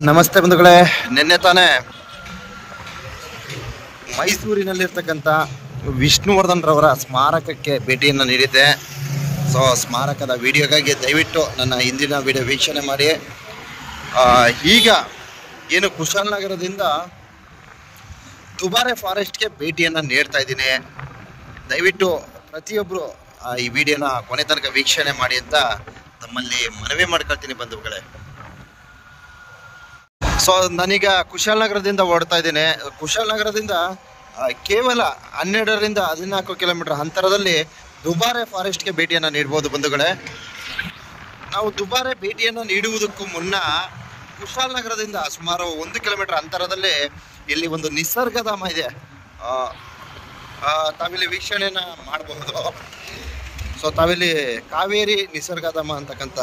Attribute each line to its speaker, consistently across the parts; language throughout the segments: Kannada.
Speaker 1: ನಮಸ್ತೆ ಬಂಧುಗಳೇ, ನಿನ್ನೆ ತಾನೇ ಮೈಸೂರಿನಲ್ಲಿರ್ತಕ್ಕಂಥ ವಿಷ್ಣುವರ್ಧನ್ ರವರ ಸ್ಮಾರಕಕ್ಕೆ ಭೇಟಿಯನ್ನು ನೀಡಿದ್ದೆ. ಸೊ ಸ್ಮಾರಕದ ವಿಡಿಯೋಗಾಗಿ ದಯವಿಟ್ಟು ನನ್ನ ಹಿಂದಿನ ವಿಡಿಯೋ ವೀಕ್ಷಣೆ ಮಾಡಿ. ಈಗ ಏನು ಕುಶಾಲನಗರದಿಂದ ದುಬಾರೆ ಫಾರೆಸ್ಟ್ಗೆ ಭೇಟಿಯನ್ನು ನೀಡ್ತಾ ಇದ್ದೀನಿ. ದಯವಿಟ್ಟು ಪ್ರತಿಯೊಬ್ಬರು ಈ ವಿಡಿಯೋನ ಕೊನೆ ತನಕ ವೀಕ್ಷಣೆ ಮಾಡಿ ಅಂತ ತಮ್ಮಲ್ಲಿ ಮನವಿ ಮಾಡ್ಕೊಳ್ತೀನಿ ಬಂಧುಗಳೇ. ಸೊ ನಾನೀಗ ಕುಶಾಲನಗರದಿಂದ ಓಡ್ತಾ ಇದ್ದೀನಿ. ಕುಶಾಲನಗರದಿಂದ ಕೇವಲ 12ರಿಂದ 14 ಕಿಲೋಮೀಟರ್ ಅಂತರದಲ್ಲಿ ದುಬಾರೆ ಫಾರೆಸ್ಟ್ಗೆ ಭೇಟಿಯನ್ನು ನೀಡ್ಬೋದು ಬಂಧುಗಳೇ. ನಾವು ದುಬಾರೆ ಭೇಟಿಯನ್ನು ನೀಡುವುದಕ್ಕೂ ಮುನ್ನ ಕುಶಾಲನಗರದಿಂದ ಸುಮಾರು 1 ಕಿಲೋಮೀಟರ್ ಅಂತರದಲ್ಲಿ ಇಲ್ಲಿ ಒಂದು ನಿಸರ್ಗಧಾಮ ಇದೆ. ತಾವಿಲ್ಲಿ ವೀಕ್ಷಣೆಯನ್ನು ಮಾಡಬಹುದು. ಸೊ ತಾವಿಲ್ಲಿ ಕಾವೇರಿ ನಿಸರ್ಗಧಾಮ ಅಂತಕ್ಕಂಥ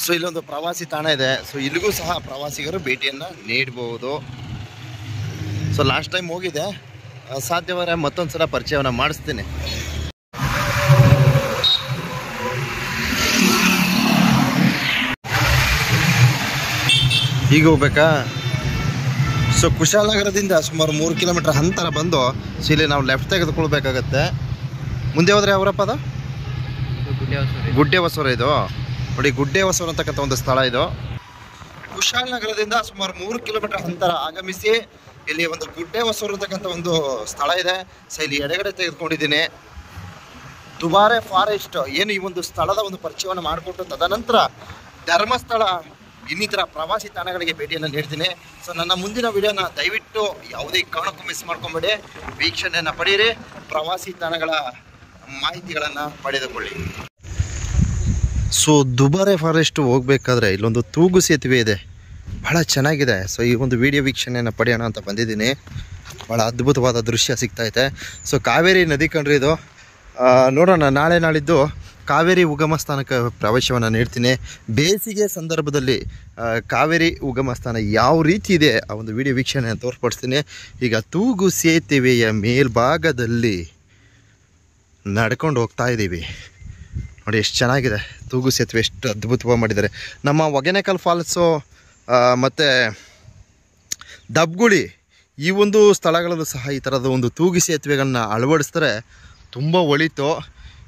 Speaker 1: ಸೊ ಇಲ್ಲೊಂದು ಪ್ರವಾಸಿ ತಾಣ ಇದೆ. ಸೊ ಇಲ್ಲಿಗೂ ಸಹ ಪ್ರವಾಸಿಗರು ಭೇಟಿಯನ್ನು ನೀಡಬಹುದು. ಸೊ ಲಾಸ್ಟ್ ಟೈಮ್ ಹೋಗಿದೆ, ಸಾಧ್ಯವಾದರೆ ಮತ್ತೊಂದು ಸಲ ಪರಿಚಯವನ್ನು ಮಾಡಿಸ್ತೀನಿ. ಈಗ ಹೋಗ್ಬೇಕಾ? ಸೊ ಕುಶಾಲನಗರದಿಂದ ಸುಮಾರು 3 ಕಿಲೋಮೀಟರ್ ಅಂತರ ಬಂದು ಸೊ ಇಲ್ಲಿ ನಾವು ಲೆಫ್ಟ್ ತೆಗೆದುಕೊಳ್ಬೇಕಾಗತ್ತೆ. ಮುಂದೆ ಹೋದರೆ ಅವರಪ್ಪ ಅದು ಗುಡ್ಡೆಬಸವರ. ಇದು ನೋಡಿ, ಗುಡ್ಡೆಬಸವರ ಅಂತಕ್ಕಂಥ ಒಂದು ಸ್ಥಳ ಇದು. ಕುಶಾಲನಗರದಿಂದ ಸುಮಾರು 3 ಕಿಲೋಮೀಟರ್ ಅಂತರ ಆಗಮಿಸಿ ಇಲ್ಲಿ ಒಂದು ಗುಡ್ಡೆಬಸವರ ಅಂತಕ್ಕಂಥ ಒಂದು ಸ್ಥಳ ಇದೆ. ಸೊ ಇಲ್ಲಿ ಎಡಗಡೆ ತೆಗೆದುಕೊಂಡಿದ್ದೀನಿ. ದುಬಾರೆ ಫಾರೆಸ್ಟ್ ಏನು ಈ ಒಂದು ಸ್ಥಳದ ಒಂದು ಪರಿಚಯವನ್ನು ಮಾಡಿಕೊಟ್ಟು ತದನಂತರ ಧರ್ಮಸ್ಥಳ ಇನ್ನಿತರ ಪ್ರವಾಸಿ ತಾಣಗಳಿಗೆ ಭೇಟಿಯನ್ನು ನೀಡ್ತೀನಿ. ಸೊ ನನ್ನ ಮುಂದಿನ ವಿಡಿಯೋನ ದಯವಿಟ್ಟು ಯಾವುದೇ ಕಾರಣಕ್ಕೂ ಮಿಸ್ ಮಾಡ್ಕೊಂಬೇಡಿ, ವೀಕ್ಷಣೆಯನ್ನು ಪಡೆಯಿರಿ, ಪ್ರವಾಸಿ ತಾಣಗಳ ಮಾಹಿತಿಗಳನ್ನು ಪಡೆದುಕೊಳ್ಳಿ. ಸೊ ದುಬಾರೆ ಫಾರೆಸ್ಟ್ ಹೋಗ್ಬೇಕಾದ್ರೆ ಇಲ್ಲೊಂದು ತೂಗು ಸೇತುವೆ ಇದೆ, ಭಾಳ ಚೆನ್ನಾಗಿದೆ. ಸೊ ಈ ಒಂದು ವಿಡಿಯೋ ವೀಕ್ಷಣೆಯನ್ನು ಪಡೆಯೋಣ ಅಂತ ಬಂದಿದ್ದೀನಿ. ಭಾಳ ಅದ್ಭುತವಾದ ದೃಶ್ಯ ಸಿಗ್ತೈತೆ. ಸೊ ಕಾವೇರಿ ನದಿ ಕಂಡ್ರಿ ಇದು. ನೋಡೋಣ, ನಾಳೆ ನಾಳಿದ್ದು ಕಾವೇರಿ ಉಗಮ ಸ್ಥಾನಕ್ಕೆ ಪ್ರವೇಶವನ್ನು ನೀಡ್ತೀನಿ. ಬೇಸಿಗೆ ಸಂದರ್ಭದಲ್ಲಿ ಕಾವೇರಿ ಉಗಮ ಸ್ಥಾನ ಯಾವ ರೀತಿ ಇದೆ ಆ ಒಂದು ವಿಡಿಯೋ ವೀಕ್ಷಣೆಯನ್ನು ತೋರ್ಪಡಿಸ್ತೀನಿ. ಈಗ ತೂಗು ಸೇತುವೆಯ ಮೇಲ್ಭಾಗದಲ್ಲಿ ನಡ್ಕೊಂಡು ಹೋಗ್ತಾ ಇದ್ದೀವಿ. ನೋಡಿ ಎಷ್ಟು ಚೆನ್ನಾಗಿದೆ ತೂಗು ಸೇತುವೆ, ಎಷ್ಟು ಅದ್ಭುತವಾಗಿ ಮಾಡಿದ್ದಾರೆ. ನಮ್ಮ ಹೊಗೆನಕಲ್ ಫಾಲ್ಸು ಮತ್ತು ದಬ್ಗುಳಿ ಈ ಒಂದು ಸ್ಥಳಗಳಲ್ಲೂ ಸಹ ಈ ಥರದ ಒಂದು ತೂಗು ಸೇತುವೆಗಳನ್ನ ಅಳವಡಿಸಿದ್ರೆ ತುಂಬ ಒಳಿತು.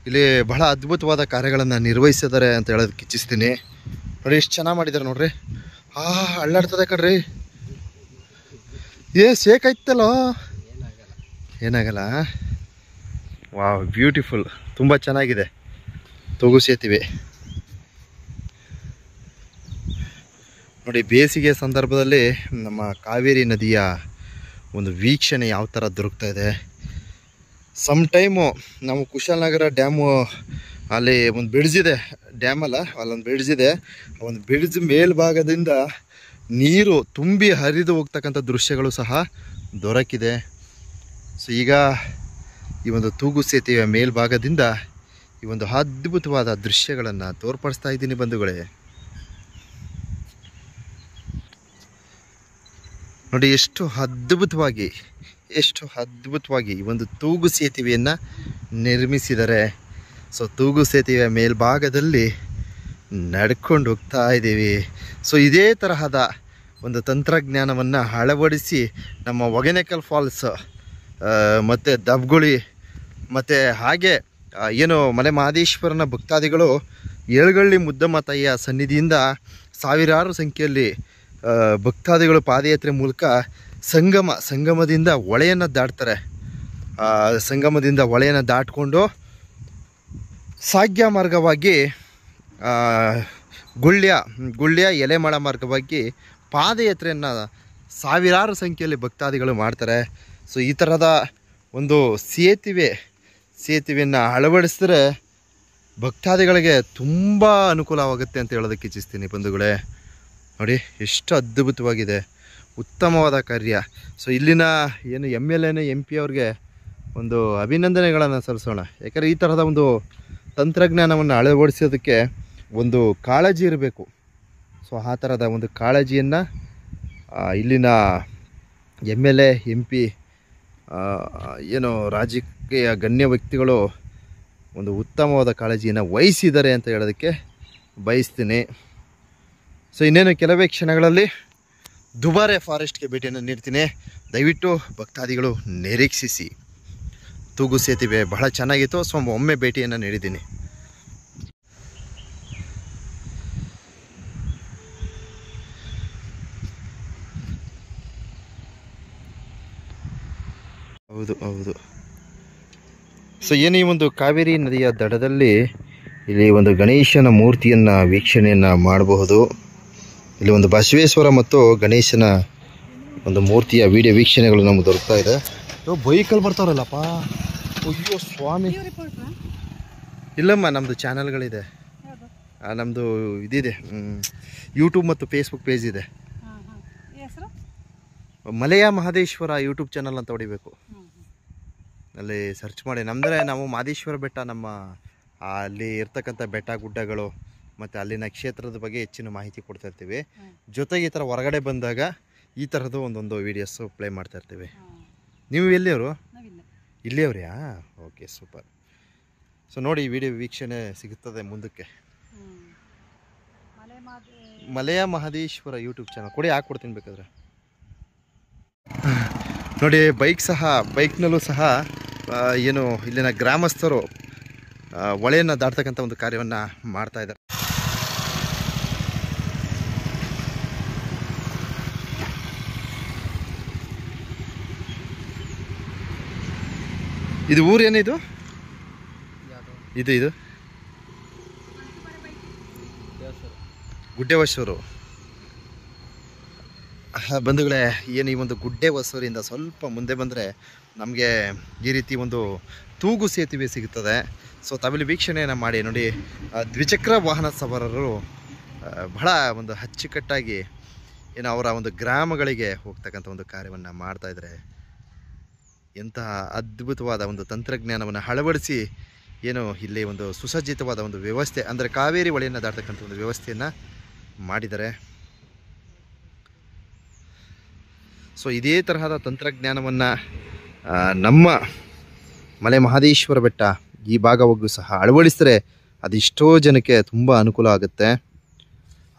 Speaker 1: ಇಲ್ಲಿ ಬಹಳ ಅದ್ಭುತವಾದ ಕಾರ್ಯಗಳನ್ನು ನಿರ್ವಹಿಸಿದ್ದಾರೆ ಅಂತ ಹೇಳೋದಕ್ಕೆ ಇಚ್ಛಿಸ್ತೀನಿ. ನೋಡಿ ಎಷ್ಟು ಚೆನ್ನಾಗಿ ಮಾಡಿದ್ದಾರೆ ನೋಡ್ರಿ. ಅಳ್ಳಾಡ್ತದೆ ಕಣ್ರಿ. ಶೇಕಾಯ್ತಲ್ಲೋ, ಏನಾಗಲ್ಲ. ವಾವ್, ಬ್ಯೂಟಿಫುಲ್, ತುಂಬ ಚೆನ್ನಾಗಿದೆ ತೂಗು ಸೇತುವೆ. ನೋಡಿ, ಬೇಸಿಗೆ ಸಂದರ್ಭದಲ್ಲಿ ನಮ್ಮ ಕಾವೇರಿ ನದಿಯ ಒಂದು ವೀಕ್ಷಣೆ ಯಾವ ಥರ ದೊರಕ್ತಾ ಇದೆ. ಸಮ್ ಟೈಮು ನಾವು ಕುಶಾಲನಗರ ಡ್ಯಾಮು ಅಲ್ಲಿ ಒಂದು ಬ್ರಿಡ್ಜ್ ಇದೆ, ಡ್ಯಾಮ್ ಅಲ್ಲ, ಅಲ್ಲೊಂದು ಬ್ರಿಡ್ಜ್ ಇದೆ. ಒಂದು ಬ್ರಿಡ್ಜ್ ಮೇಲ್ಭಾಗದಿಂದ ನೀರು ತುಂಬಿ ಹರಿದು ಹೋಗ್ತಕ್ಕಂಥ ದೃಶ್ಯಗಳು ಸಹ ದೊರಕಿದೆ. ಸೊ ಈಗ ಈ ಒಂದು ತೂಗು ಸೇತುವೆಯ ಮೇಲ್ಭಾಗದಿಂದ ಈ ಒಂದು ಅದ್ಭುತವಾದ ದೃಶ್ಯಗಳನ್ನು ತೋರ್ಪಡಿಸ್ತಾ ಇದ್ದೀನಿ ಬಂಧುಗಳೇ. ನೋಡಿ ಎಷ್ಟು ಅದ್ಭುತವಾಗಿ ಈ ಒಂದು ತೂಗು ಸೇತುವೆಯನ್ನು ನಿರ್ಮಿಸಿದ್ದಾರೆ. ಸೊ ತೂಗು ಸೇತುವೆಯ ಮೇಲ್ಭಾಗದಲ್ಲಿ ನಡ್ಕೊಂಡು ಹೋಗ್ತಾ ಇದ್ದೀವಿ. ಸೊ ಇದೇ ತರಹದ ಒಂದು ತಂತ್ರಜ್ಞಾನವನ್ನು ಅಳವಡಿಸಿ ನಮ್ಮ ಹೊಗೆನಕಲ್ ಫಾಲ್ಸ್ ಮತ್ತು ದಬ್ಗುಳಿ ಮತ್ತು ಹಾಗೆ ಏನು ಮಲೆ ಮಹದೇಶ್ವರನ ಭಕ್ತಾದಿಗಳು ಏಳ್ಗಳ್ಳಿ ಮುದ್ದಮ್ಮ ತಾಯಿಯ ಸನ್ನಿಧಿಯಿಂದ ಸಾವಿರಾರು ಸಂಖ್ಯೆಯಲ್ಲಿ ಭಕ್ತಾದಿಗಳು ಪಾದಯಾತ್ರೆ ಮೂಲಕ ಸಂಗಮದಿಂದ ಹೊಳೆಯನ್ನು ದಾಟ್ತಾರೆ. ಸಂಗಮದಿಂದ ಹೊಳೆಯನ್ನು ದಾಟಿಕೊಂಡು ಸಾಗ್ಯ ಮಾರ್ಗವಾಗಿ ಗುಳ್ಯ ಎಲೆಮಳ ಮಾರ್ಗವಾಗಿ ಪಾದಯಾತ್ರೆಯನ್ನು ಸಾವಿರಾರು ಸಂಖ್ಯೆಯಲ್ಲಿ ಭಕ್ತಾದಿಗಳು ಮಾಡ್ತಾರೆ. ಸೊ ಈ ಥರದ ಒಂದು ಸೇತುವೆಯನ್ನು ಅಳವಡಿಸಿದ್ರೆ ಭಕ್ತಾದಿಗಳಿಗೆ ತುಂಬ ಅನುಕೂಲವಾಗುತ್ತೆ ಅಂತ ಹೇಳೋದಕ್ಕೆ ಇಚ್ಛಿಸ್ತೀನಿ ಬಂಧುಗಳೇ. ನೋಡಿ ಎಷ್ಟು ಅದ್ಭುತವಾಗಿದೆ, ಉತ್ತಮವಾದ ಕಾರ್ಯ. ಸೊ ಇಲ್ಲಿನ ಏನು MLA MP ಅವ್ರಿಗೆ ಒಂದು ಅಭಿನಂದನೆಗಳನ್ನು ಸಲ್ಲಿಸೋಣ. ಯಾಕಂದರೆ ಈ ಥರದ ಒಂದು ತಂತ್ರಜ್ಞಾನವನ್ನು ಅಳವಡಿಸೋದಕ್ಕೆ ಒಂದು ಕಾಳಜಿ ಇರಬೇಕು. ಸೊ ಆ ಥರದ ಒಂದು ಕಾಳಜಿಯನ್ನು ಇಲ್ಲಿನ MLA MP ಏನು ರಾಜಕೀಯ ಗಣ್ಯ ವ್ಯಕ್ತಿಗಳು ಒಂದು ಉತ್ತಮವಾದ ಕಾಳಜಿಯನ್ನು ವಹಿಸಿದ್ದಾರೆ ಅಂತ ಹೇಳೋದಕ್ಕೆ ಬಯಸ್ತೀನಿ. ಸೊ ಇನ್ನೇನು ಕೆಲವೇ ಕ್ಷಣಗಳಲ್ಲಿ ದುಬಾರೆ ಫಾರೆಸ್ಟ್ಗೆ ಭೇಟಿಯನ್ನು ನೀಡ್ತೀನಿ. ದಯವಿಟ್ಟು ಭಕ್ತಾದಿಗಳು ನಿರೀಕ್ಷಿಸಿ. ತೂಗು ಸೇತುವೆ ಬಹಳ ಚೆನ್ನಾಗಿತ್ತು. ಸೊ ಒಮ್ಮೆ ಭೇಟಿಯನ್ನು ನೀಡಿದ್ದೀನಿ. ಹೌದು ಹೌದು. ಸೊ ಏನು ಈ ಒಂದು ಕಾವೇರಿ ನದಿಯ ದಡದಲ್ಲಿ ಇಲ್ಲಿ ಒಂದು ಗಣೇಶನ ಮೂರ್ತಿಯನ್ನು ವೀಕ್ಷಣೆಯನ್ನು ಮಾಡಬಹುದು. ಇಲ್ಲಿ ಒಂದು ಬಸವೇಶ್ವರ ಮತ್ತು ಗಣೇಶನ ಒಂದು ಮೂರ್ತಿಯ ವಿಡಿಯೋ ವೀಕ್ಷಣೆಗಳು ನಮ್ಗೆ ದೊರಕ್ತಾ ಇದೆ. ಬೈಕಲ್ಲಿ ಬರ್ತಾರಲ್ಲಪ್ಪ. ಅಯ್ಯೋ ಸ್ವಾಮಿ. ಇಲ್ಲಮ್ಮ, ನಮ್ಮದು ಚಾನಲ್ಗಳಿದೆ. ನಮ್ಮದು ಇದಿದೆ, ಯೂಟ್ಯೂಬ್ ಮತ್ತು ಫೇಸ್ಬುಕ್ ಪೇಜ್ ಇದೆ. ಮಲೆಯ ಮಹದೇಶ್ವರ ಯೂಟ್ಯೂಬ್ ಚಾನಲ್ ಅಂತ ಹೊಡಿಬೇಕು. ಅಲ್ಲಿ ಸರ್ಚ್ ಮಾಡಿ. ನಮ್ಮದ್ರೆ ನಾವು ಮಹದೇಶ್ವರ ಬೆಟ್ಟ, ನಮ್ಮ ಅಲ್ಲಿ ಇರ್ತಕ್ಕಂಥ ಬೆಟ್ಟ ಗುಡ್ಡಗಳು ಮತ್ತು ಅಲ್ಲಿನ ಕ್ಷೇತ್ರದ ಬಗ್ಗೆ ಹೆಚ್ಚಿನ ಮಾಹಿತಿ ಕೊಡ್ತಾ ಇರ್ತೀವಿ. ಜೊತೆಗೆ ಈ ಥರ ಹೊರಗಡೆ ಬಂದಾಗ ಈ ಥರದ್ದು ಒಂದೊಂದು ವೀಡಿಯೋಸು ಪ್ಲೇ ಮಾಡ್ತಾ ಇರ್ತೀವಿ. ನೀವು ಎಲ್ಲಿಯವರು? ಇಲ್ಲಿಯವ್ರಿಯಾ? Okay, super. ಸೊ ನೋಡಿ, ಈ ವಿಡಿಯೋ ವೀಕ್ಷಣೆ ಸಿಗುತ್ತದೆ ಮುಂದಕ್ಕೆ. ಮಲೆಯ ಮಹದೇಶ್ವರ ಯೂಟ್ಯೂಬ್ ಚಾನಲ್ ಕೊಡಿ, ಹಾಕ್ಕೊಡ್ತೀನಿ ಬೇಕಾದ್ರೆ. ನೋಡಿ, ಬೈಕ್ನಲ್ಲೂ ಸಹ ಏನು ಇಲ್ಲಿನ ಗ್ರಾಮಸ್ಥರು ಹೊಳೆಯನ್ನು ದಾಟ್ತಕ್ಕಂಥ ಒಂದು ಕಾರ್ಯವನ್ನು ಮಾಡ್ತಾ ಇದ್ದಾರೆ. ಇದು ಊರೇನಿದು? ಇದು ಗುಡ್ಡೆವಸೂರು. ಬಂಧುಗಳೇ, ಏನು ಈ ಒಂದು ಗುಡ್ಡೆವಸೂರಿಂದ ಸ್ವಲ್ಪ ಮುಂದೆ ಬಂದರೆ ನಮಗೆ ಈ ರೀತಿ ಒಂದು ತೂಗು ಸೇತುವೆ ಸಿಗುತ್ತದೆ. ಸೊ ತಾವಿಲ್ಲಿ ವೀಕ್ಷಣೆಯನ್ನು ಮಾಡಿ ನೋಡಿ. ದ್ವಿಚಕ್ರ ವಾಹನ ಸವಾರರು ಬಹಳ ಒಂದು ಅಚ್ಚುಕಟ್ಟಾಗಿ ಏನು ಅವರ ಒಂದು ಗ್ರಾಮಗಳಿಗೆ ಹೋಗ್ತಕ್ಕಂಥ ಒಂದು ಕಾರ್ಯವನ್ನು ಮಾಡ್ತಾಯಿದ್ದಾರೆ. ಎಂತಹ ಅದ್ಭುತವಾದ ಒಂದು ತಂತ್ರಜ್ಞಾನವನ್ನು ಅಳವಡಿಸಿ ಏನು ಇಲ್ಲಿ ಒಂದು ಸುಸಜ್ಜಿತವಾದ ಒಂದು ವ್ಯವಸ್ಥೆ, ಅಂದರೆ ಕಾವೇರಿ ಹೊಳೆಯನ್ನು ದಾಟ್ತಕ್ಕಂಥ ಒಂದು ವ್ಯವಸ್ಥೆಯನ್ನು ಮಾಡಿದ್ದಾರೆ. ಸೊ ಇದೇ ತರಹದ ತಂತ್ರಜ್ಞಾನವನ್ನು ನಮ್ಮ ಮಲೆ ಮಹದೇಶ್ವರ ಬೆಟ್ಟ ಈ ಭಾಗವಾಗೂ ಸಹ ಅಳವಡಿಸಿದರೆ ಅದೆಷ್ಟೋ ಜನಕ್ಕೆ ತುಂಬ ಅನುಕೂಲ ಆಗುತ್ತೆ.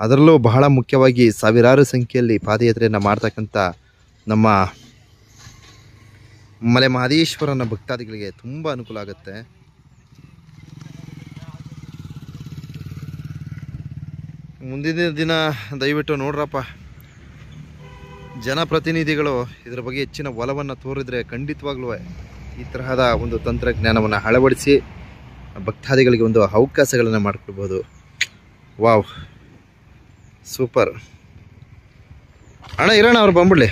Speaker 1: ಅದರಲ್ಲೂ ಬಹಳ ಮುಖ್ಯವಾಗಿ ಸಾವಿರಾರು ಸಂಖ್ಯೆಯಲ್ಲಿ ಪಾದಯಾತ್ರೆಯನ್ನು ಮಾಡ್ತಕ್ಕಂಥ ನಮ್ಮ ಮಲೆ ಮಹದೇಶ್ವರನ ಭಕ್ತಾದಿಗಳಿಗೆ ತುಂಬ ಅನುಕೂಲ ಆಗುತ್ತೆ. ಮುಂದಿನ ದಿನ ದಯವಿಟ್ಟು ನೋಡ್ರಪ್ಪ, ಜನಪ್ರತಿನಿಧಿಗಳು ಇದರ ಬಗ್ಗೆ ಹೆಚ್ಚಿನ ಒಲವನ್ನು ತೋರಿದರೆ ಖಂಡಿತವಾಗ್ಲೂ ಈ ತರಹದ ಒಂದು ತಂತ್ರಜ್ಞಾನವನ್ನು ಅಳವಡಿಸಿ ಭಕ್ತಾದಿಗಳಿಗೆ ಒಂದು ಅವಕಾಶಗಳನ್ನು ಮಾಡಿಕೊಡ್ಬೋದು. ವಾವ್, ಸೂಪರ್ ಅಣ್ಣ. ಇರೋಣ, ಅವ್ರು ಬಂದ್ಬಿಡ್ಲಿ.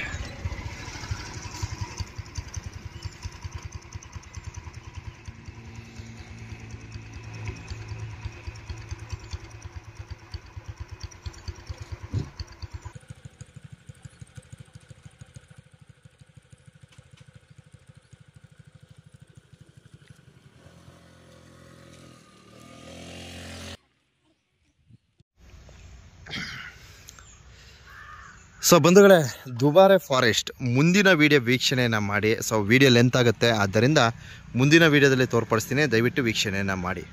Speaker 1: ಸೊ ಬಂಧುಗಳೇ, ದುಬಾರೆ ಫಾರೆಸ್ಟ್ ಮುಂದಿನ ವಿಡಿಯೋ ವೀಕ್ಷಣೆಯನ್ನು ಮಾಡಿ. ಸೊ ವಿಡಿಯೋ ಲೆಂತ್ ಆಗುತ್ತೆ, ಆದ್ದರಿಂದ ಮುಂದಿನ ವಿಡಿಯೋದಲ್ಲಿ ತೋರ್ಪಡಿಸ್ತೀನಿ. ದಯವಿಟ್ಟು ವೀಕ್ಷಣೆಯನ್ನು ಮಾಡಿ.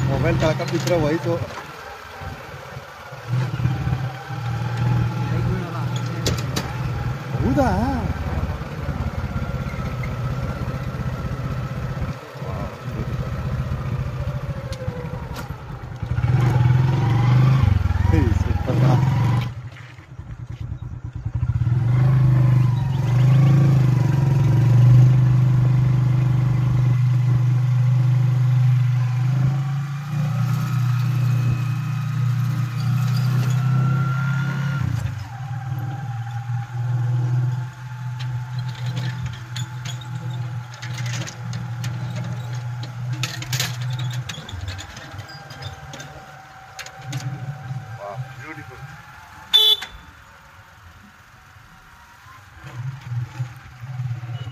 Speaker 1: ಮೊಬೈಲ್ ಕಳ್ಕೊಂಡಿದ್ರೆ ಹೋಯ್ತು. ಹೌದಾ?